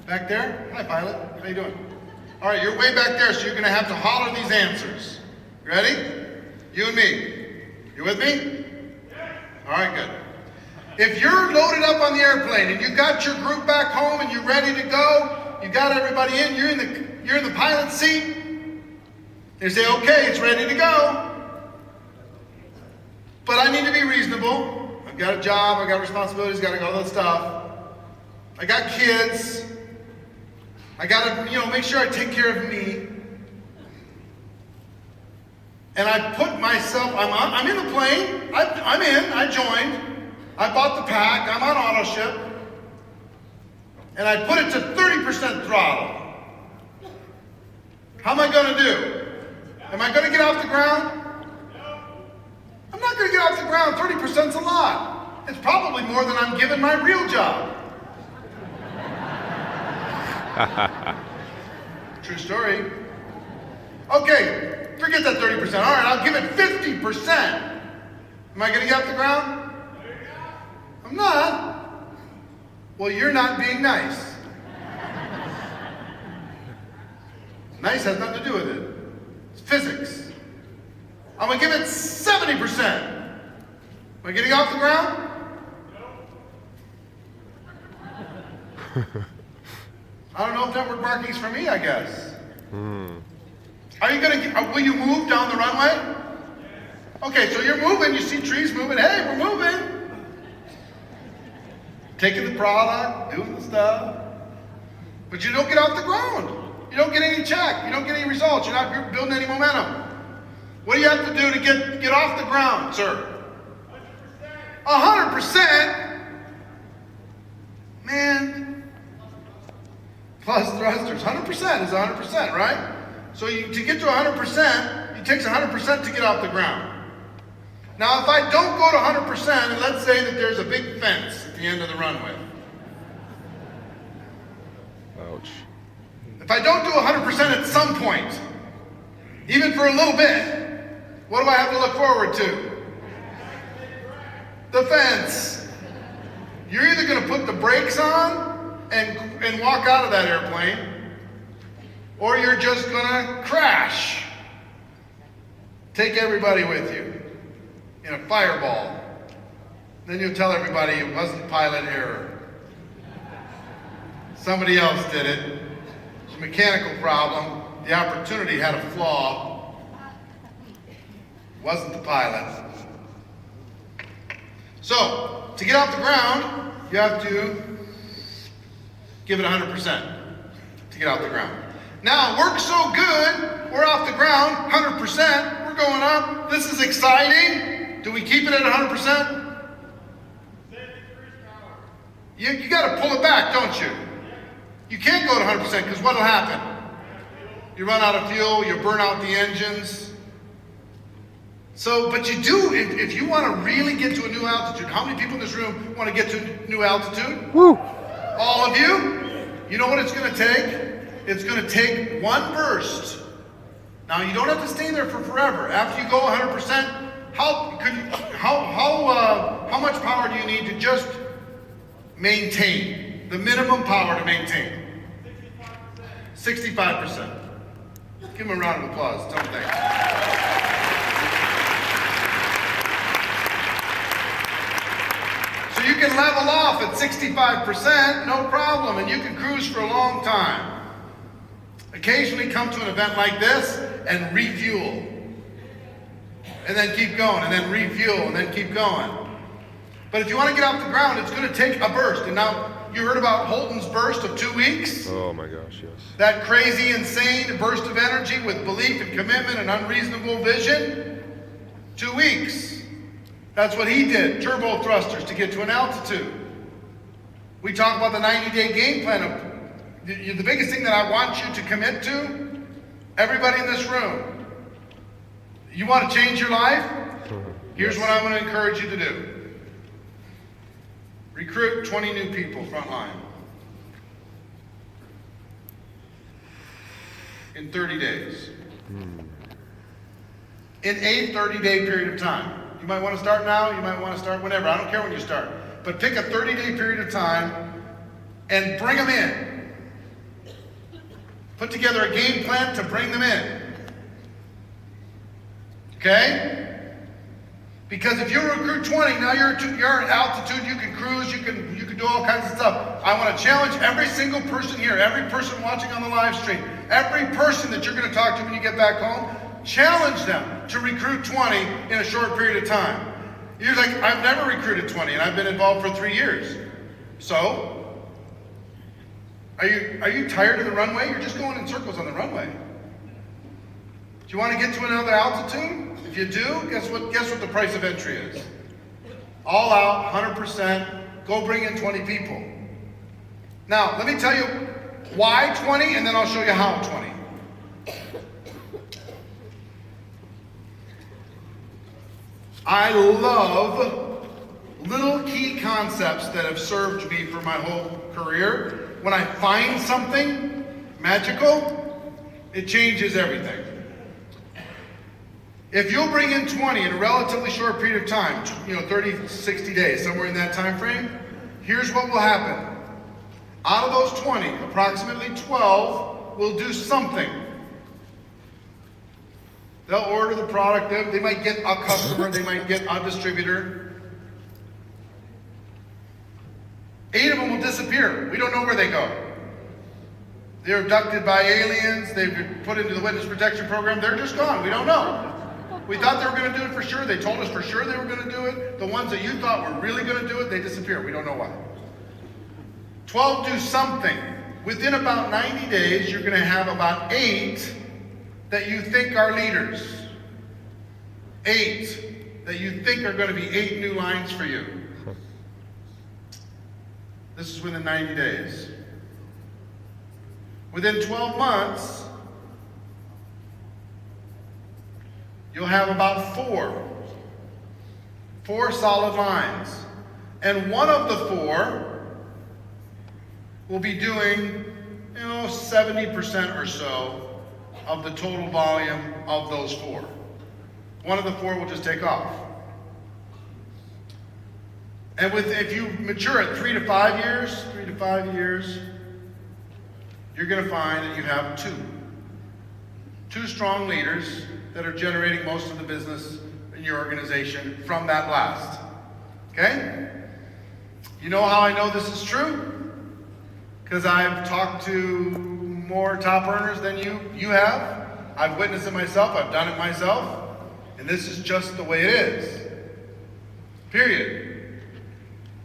Back there? Hi, pilot. How you doing? All right, you're way back there, so you're going to have to holler these answers. You ready? You and me. You with me? All right, good. If you're loaded up on the airplane and you got your group back home and you're ready to go, you got everybody in, you're in the pilot's seat. They say, okay, it's ready to go. But I need to be reasonable. I've got a job, I've got responsibilities, got to go all that stuff. I got kids. I got to, make sure I take care of me. And I put myself, I'm in the plane, I'm in, I joined. I bought the pack, I'm on auto ship. And I put it to 30% throttle. How am I going to do? Am I going to get off the ground? I'm not going to get off the ground. 30%'s a lot. It's probably more than I'm given my real job. True story. Okay, forget that 30%. All right, I'll give it 50%. Am I going to get off the ground? I'm not. Well, you're not being nice. Nice has nothing to do with it. It's physics. I'm going to give it 70%. Am I getting off the ground? I don't know if network marketing's for me, I guess. Are you will you move down the runway? Okay, so you're moving, you see trees moving. Hey, we're moving. Taking the product, doing the stuff. But you don't get off the ground. You don't get any check. You don't get any results. You're not building any momentum. What do you have to do to get off the ground, sir? 100%? Man. Plus thrusters. 100% is 100%, right? So to get to 100%, it takes 100% to get off the ground. Now, if I don't go to 100%, and let's say that there's a big fence at the end of the runway. Ouch. If I don't do 100% at some point, even for a little bit, what do I have to look forward to? The fence. You're either going to put the brakes on and walk out of that airplane, or you're just going to crash. Take everybody with you in a fireball. Then you'll tell everybody it wasn't pilot error. Somebody else did it. It's a mechanical problem. The opportunity had a flaw. It wasn't the pilot. So, to get off the ground, you have to give it 100% to get off the ground. Now, it works so good, we're off the ground, 100%, we're going up, this is exciting. Do we keep it at 100%? You got to pull it back, don't you? You can't go to 100% because what will happen? You run out of fuel, you burn out the engines. So, but you do, if you want to really get to a new altitude, how many people in this room want to get to a new altitude? Woo! All of you? You know what it's going to take? It's going to take one burst. Now, you don't have to stay there for forever. After you go 100%, how much power do you need to just maintain? The minimum power to maintain? 65%. Give them a round of applause. Tell them thanks. So you can level off at 65%, no problem, and you can cruise for a long time. Occasionally come to an event like this and refuel. And then keep going, and then refuel, and then keep going. But if you want to get off the ground, it's going to take a burst. And now, you heard about Holton's burst of 2 weeks? Oh my gosh, yes. That crazy, insane burst of energy with belief and commitment and unreasonable vision? 2 weeks. That's what he did, turbo thrusters to get to an altitude. We talk about the 90-day game plan. The biggest thing that I want you to commit to, everybody in this room, you want to change your life? Here's what I'm going to encourage you to do. Recruit 20 new people frontline in 30 days. In a 30-day period of time. You might want to start now, you might want to start whenever. I don't care when you start. But pick a 30-day period of time and bring them in. Put together a game plan to bring them in. Okay? Because if you recruit 20, now you're at altitude, you can cruise, you can do all kinds of stuff. I want to challenge every single person here, every person watching on the live stream, every person that you're going to talk to when you get back home, challenge them to recruit 20 in a short period of time. You're like, I've never recruited 20 and I've been involved for 3 years. So, are you tired of the runway? You're just going in circles on the runway. Do you want to get to another altitude? If you do, guess what the price of entry is? All out, 100%, go bring in 20 people. Now, let me tell you why 20, and then I'll show you how 20. I love little key concepts that have served me for my whole career. When I find something magical, it changes everything. If you'll bring in 20 in a relatively short period of time, 30, 60 days, somewhere in that time frame, here's what will happen. Out of those 20, approximately 12 will do something. They'll order the product, they might get a customer, they might get a distributor. 8 of them will disappear. We don't know where they go. They're abducted by aliens, they've been put into the witness protection program, they're just gone, we don't know. We thought they were going to do it for sure. They told us for sure they were going to do it. The ones that you thought were really going to do it, they disappear. We don't know why. 12 do something. Within about 90 days, you're going to have about 8 that you think are leaders. 8 that you think are going to be 8 new lines for you. This is within 90 days. Within 12 months, you'll have about 4 solid lines. And one of the 4 will be doing, 70% or so of the total volume of those 4. One of the 4 will just take off. And if you mature at 3 to 5 years, you're going to find that you have 2 strong leaders that are generating most of the business in your organization from that last. Okay? You know how I know this is true? Because I've talked to more top earners than you have. I've witnessed it myself. I've done it myself. And this is just the way it is. Period.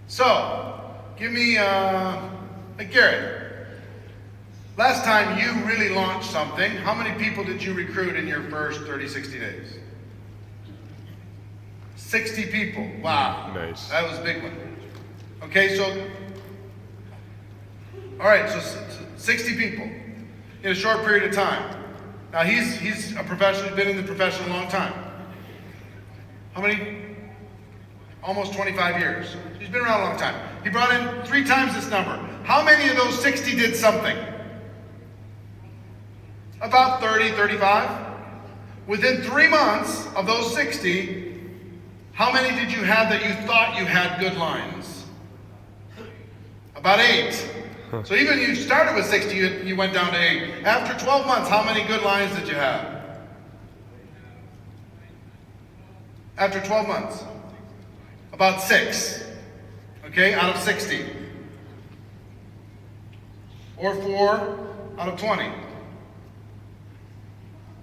So, give me, Garrett. Last time you really launched something, how many people did you recruit in your first 30, 60 days? 60 people. Wow. Nice. That was a big one. Okay, so, all right, so 60 people in a short period of time. Now he's a professional, he's been in the profession a long time. How many? Almost 25 years. He's been around a long time. He brought in 3 times this number. How many of those 60 did something? About 30, 35. Within 3 months of those 60, how many did you have that you thought you had good lines? About 8. So even you started with 60, you went down to 8. After 12 months, how many good lines did you have? After 12 months? About 6. Okay, out of 60. Or 4 out of 20.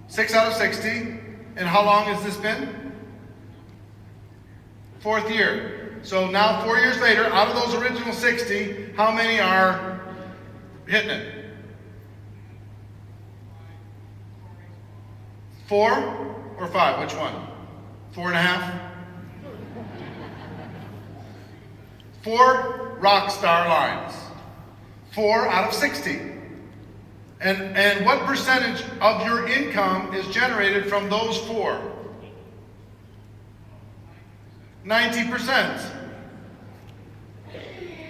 6 out of 60. And how long has this been? 4th year. So now 4 years later, out of those original 60, how many are hitting it? 4 or 5? Which one? 4.5? 4 rock star lines. 4 out of 60. And what percentage of your income is generated from those 4? 90%.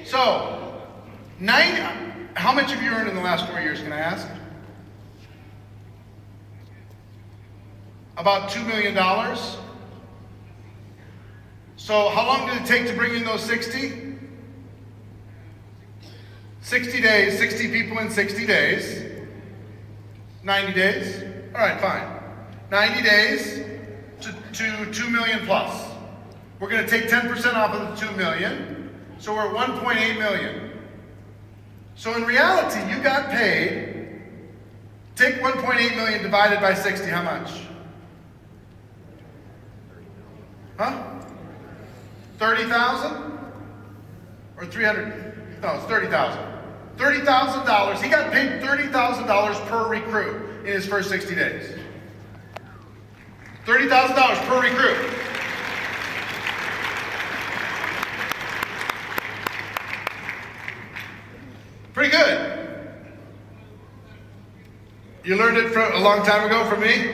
So, how much have you earned in the last 4 years, can I ask? About $2 million. So how long did it take to bring in those 60? 60 days, 60 people in 60 days. 90 days? All right, fine. 90 days to 2 million plus. We're going to take 10% off of the 2 million, so we're at 1.8 million. So in reality, you got paid, take 1.8 million divided by 60, how much? Huh? 30,000? Or 300? No, it's 30,000. $30,000. He got paid $30,000 per recruit in his first 60 days. $30,000 per recruit. Pretty good. You learned it from a long time ago from me?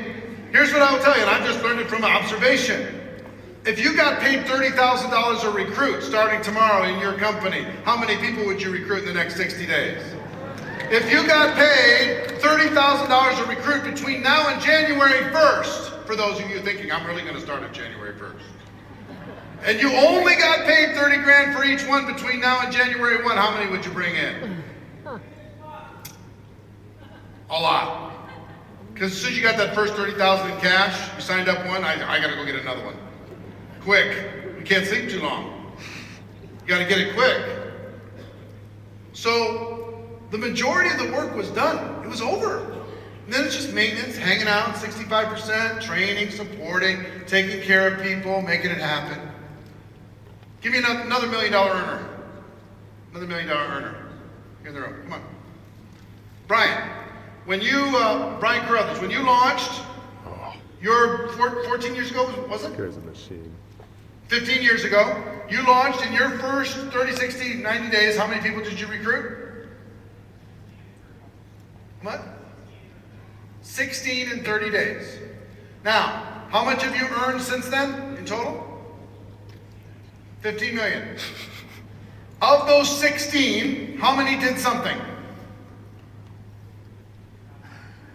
Here's what I will tell you, and I've just learned it from observation. If you got paid $30,000 a recruit starting tomorrow in your company, how many people would you recruit in the next 60 days? If you got paid $30,000 a recruit between now and January 1st, for those of you thinking, I'm really going to start on January 1st, and you only got paid 30 grand for each one between now and January 1, how many would you bring in? A lot. Because as soon as you got that first 30,000 in cash, you signed up one, I got to go get another one. Quick. You can't sleep too long. You got to get it quick. So the majority of the work was done. It was over. And then it's just maintenance, hanging out, 65%, training, supporting, taking care of people, making it happen. Give me another $1 million earner. Another $1 million earner. Here in the room. Come on. Brian, when you, Brian Carruthers, when you launched, your 14 years ago, was it? Here's a machine. 15 years ago, you launched in your first 30, 60, 90 days. How many people did you recruit? What? 16 in 30 days. Now, how much have you earned since then in total? 15 million. Of those 16, how many did something?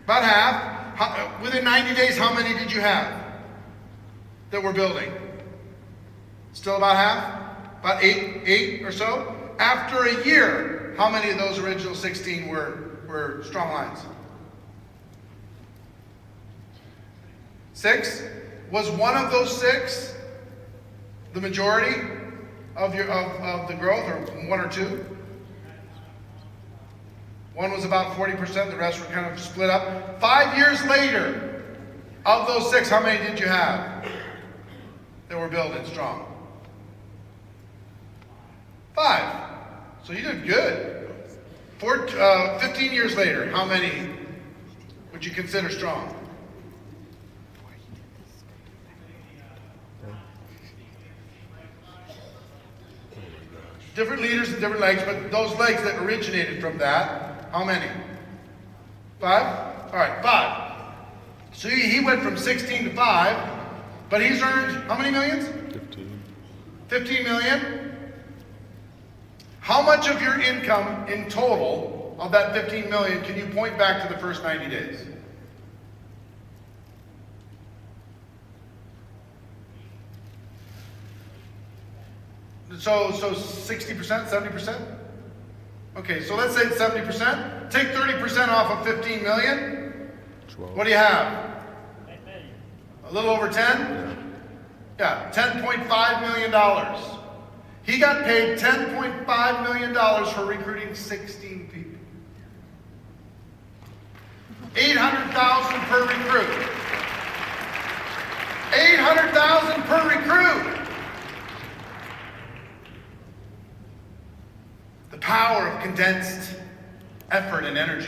About half. Within 90 days, how many did you have that were building? Still about half? About eight or so? After a year, how many of those original 16 were strong lines? 6? Was one of those 6 the majority of the growth, or 1 or 2? One was about 40%, the rest were kind of split up. 5 years later, of those 6, how many did you have that were building strong? 5. So you did good. 15 years later, how many would you consider strong? Different leaders and different legs, but those legs that originated from that, how many? 5? All right, 5. So he went from 16 to 5, but he's earned how many millions? 15. 15 million. How much of your income in total of that 15 million can you point back to the first 90 days? So 60%, 70%? Okay, so let's say it's 70%. Take 30% off of 15 million. 12. What do you have? A little over 10? Yeah, $10.5 million. He got paid $10.5 million for recruiting 16 people. $800,000 per recruit. $800,000 per recruit. The power of condensed effort and energy.